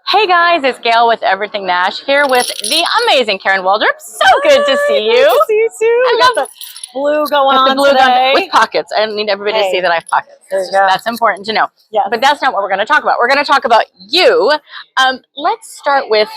Hey guys, it's Gail with Everything Nash here with the amazing Karen Waldrup. So good to see you. Good to see you too. I got the blue going on today. with pockets. I need everybody to see that I have pockets. That's important to know. Yes. But that's not what we're going to talk about. We're going to talk about you. Let's start with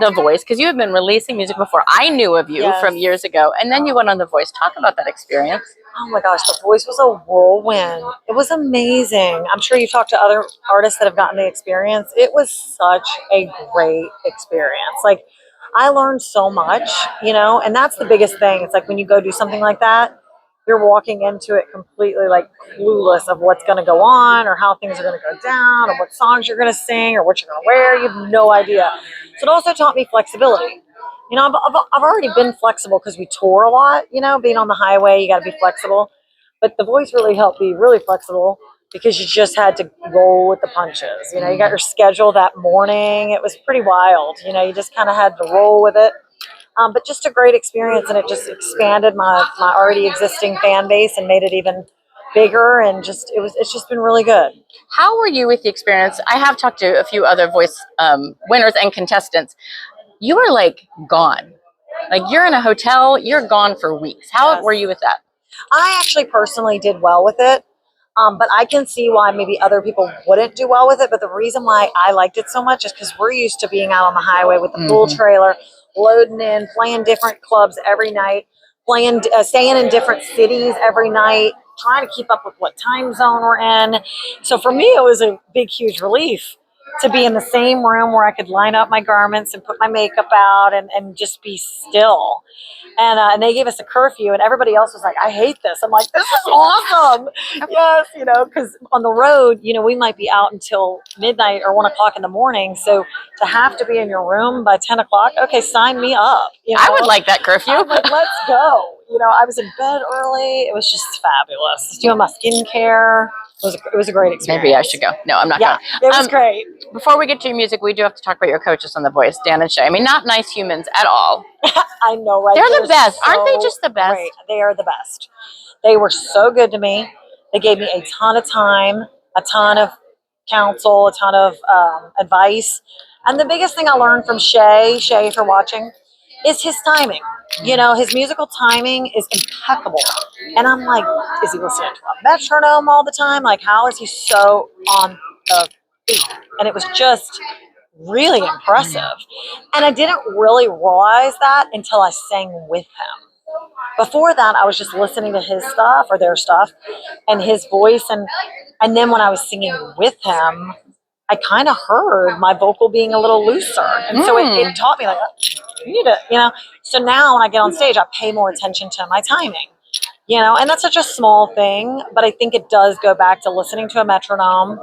The Voice, because you have been releasing music before I knew of you from years ago, and then you went on The Voice. Talk about that experience. Oh my gosh, The Voice was a whirlwind. It was amazing. I'm sure you've talked to other artists that have gotten the experience. It was such a great experience. Like, I learned so much, and that's the biggest thing. It's like when you go do something like that, you're walking into it completely like clueless of what's going to go on or how things are going to go down or what songs you're going to sing or what you're going to wear. You have no idea. So it also taught me flexibility. I've already been flexible because we tour a lot, being on the highway, you got to be flexible. But The Voice really helped be really flexible because you just had to roll with the punches. You got your schedule that morning. It was pretty wild. You just kind of had to roll with it. But just a great experience, and it just expanded my already existing fan base and made it even bigger. And it's just been really good. How were you with the experience? I have talked to a few other Voice winners and contestants. You are like gone. Like you're in a hotel, you're gone for weeks. How were you with that? I actually personally did well with it. But I can see why maybe other people wouldn't do well with it. But the reason why I liked it so much is because we're used to being out on the highway with the full trailer, loading in, playing different clubs every night, staying in different cities every night, trying to keep up with what time zone we're in. So for me, it was a big, huge relief to be in the same room where I could line up my garments and put my makeup out and just be still. And they gave us a curfew, and everybody else was like, I hate this. I'm like, this is awesome. Yes, because on the road, we might be out until midnight or 1 o'clock in the morning. So to have to be in your room by 10 o'clock, okay, sign me up. I would like that curfew. I'm like, let's go. I was in bed early. It was just fabulous. Doing my skincare. It was a great experience. Maybe I should go. No, I'm not going. It was great. Before we get to your music, we do have to talk about your coaches on The Voice, Dan and Shay. I mean, not nice humans at all. I know, right? They're the best. Aren't they just the best? Great. They are the best. They were so good to me. They gave me a ton of time, a ton of counsel, a ton of advice. And the biggest thing I learned from Shay, if you're watching, is his timing. His musical timing is impeccable. And I'm like, is he listening to a metronome all the time? Like, how is he so on the beat? And it was just really impressive. And I didn't really realize that until I sang with him. Before that, I was just listening to his stuff or their stuff and his voice. And then when I was singing with him, I kind of heard my vocal being a little looser. And so it taught me, like, you need to, So now when I get on stage, I pay more attention to my timing, and that's such a small thing, but I think it does go back to listening to a metronome.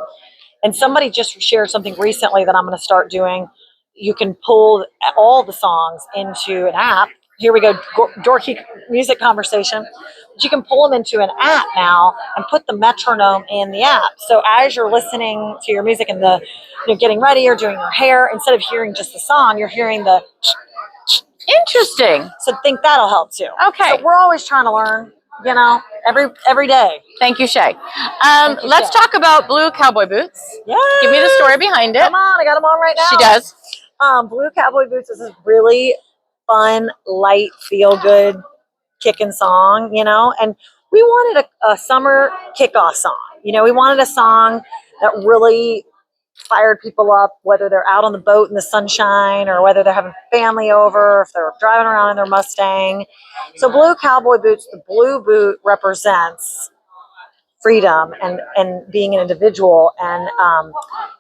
And somebody just shared something recently that I'm going to start doing. You can pull all the songs into an app. Here we go, dorky music conversation. But you can pull them into an app now and put the metronome in the app. So as you're listening to your music and you're getting ready or doing your hair, instead of hearing just the song, you're hearing the. Interesting. So I think that'll help too. Okay. So we're always trying to learn, every day. Thank you, Shay. Let's talk about Blue Cowboy Boots. Yeah. Give me the story behind it. Come on, I got them on right now. She does. Blue Cowboy Boots is a really fun, light, feel-good, kicking song, and we wanted a summer kickoff song. We wanted a song that really fired people up, whether they're out on the boat in the sunshine or whether they're having family over, if they're driving around in their Mustang. So Blue Cowboy Boots, the blue boot represents freedom and being an individual and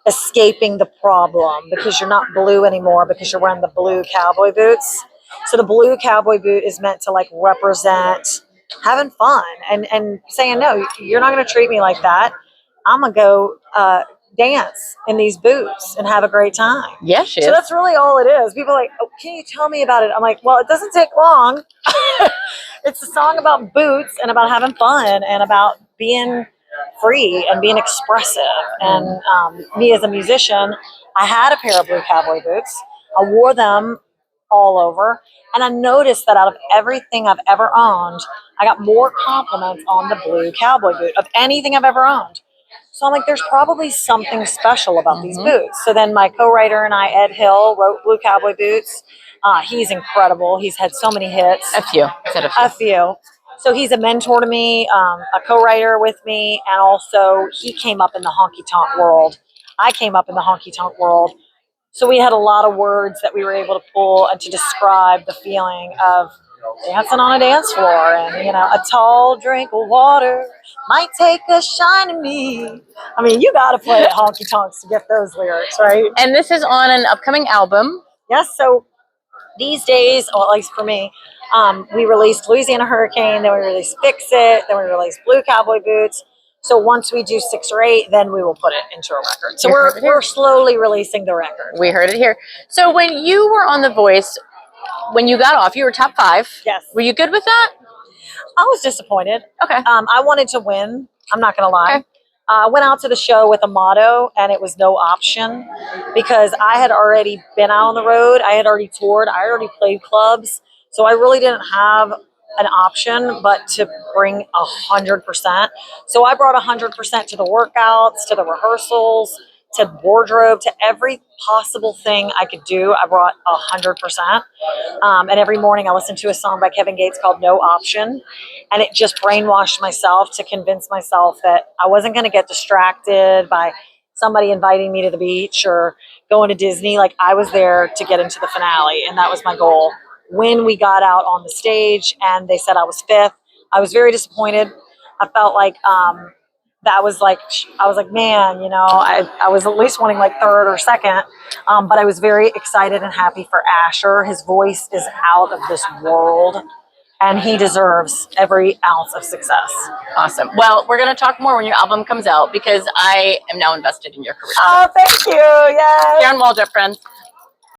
escaping the problem because you're not blue anymore because you're wearing the blue cowboy boots. So the blue cowboy boot is meant to like represent having fun and saying, no, you're not going to treat me like that. I'm going to go dance in these boots and have a great time. Yes, she is. So that's really all it is. People are like, oh, can you tell me about it? I'm like, well, it doesn't take long. It's a song about boots and about having fun and about being free and being expressive. And me as a musician, I had a pair of blue cowboy boots. I wore them all over. And I noticed that out of everything I've ever owned, I got more compliments on the blue cowboy boot of anything I've ever owned. So I'm like, there's probably something special about these boots. So then my co-writer and I, Ed Hill, wrote Blue Cowboy Boots. He's incredible. He's had so many hits. A few. Said a few. A few. So he's a mentor to me, a co-writer with me, and also he came up in the honky tonk world. I came up in the honky tonk world. So we had a lot of words that we were able to pull and to describe the feeling of dancing on a dance floor, and a tall drink of water might take a shine to me. I mean, you got to play at honky tonks to get those lyrics, right? And this is on an upcoming album. Yes. So these days, or at least for me, we released Louisiana Hurricane, then we released Fix It, then we released Blue Cowboy Boots. So once we do 6 or 8, then we will put it into a record. So we're slowly releasing the record. We heard it here. So when you were on The Voice, when you got off, you were top 5. Yes. Were you good with that? I was disappointed. Okay. I wanted to win. I'm not going to lie. Okay. I went out to the show with a motto, and it was no option, because I had already been out on the road. I had already toured. I already played clubs. So I really didn't have an option but to bring 100%. So I brought 100% to the workouts, to the rehearsals, to wardrobe, to every possible thing I could do. I brought 100%. And every morning I listened to a song by Kevin Gates called No Option. And it just brainwashed myself to convince myself that I wasn't going to get distracted by somebody inviting me to the beach or going to Disney. Like, I was there to get into the finale, and that was my goal. When we got out on the stage and they said I was 5th, I was very disappointed. I felt like that was like, I was like, man, I was at least wanting like 3rd or 2nd. But I was very excited and happy for Asher. His voice is out of this world, and he deserves every ounce of success. Awesome. Well, we're going to talk more when your album comes out, because I am now invested in your career. Oh, thank you. Yes. Karen Waldrup, friends.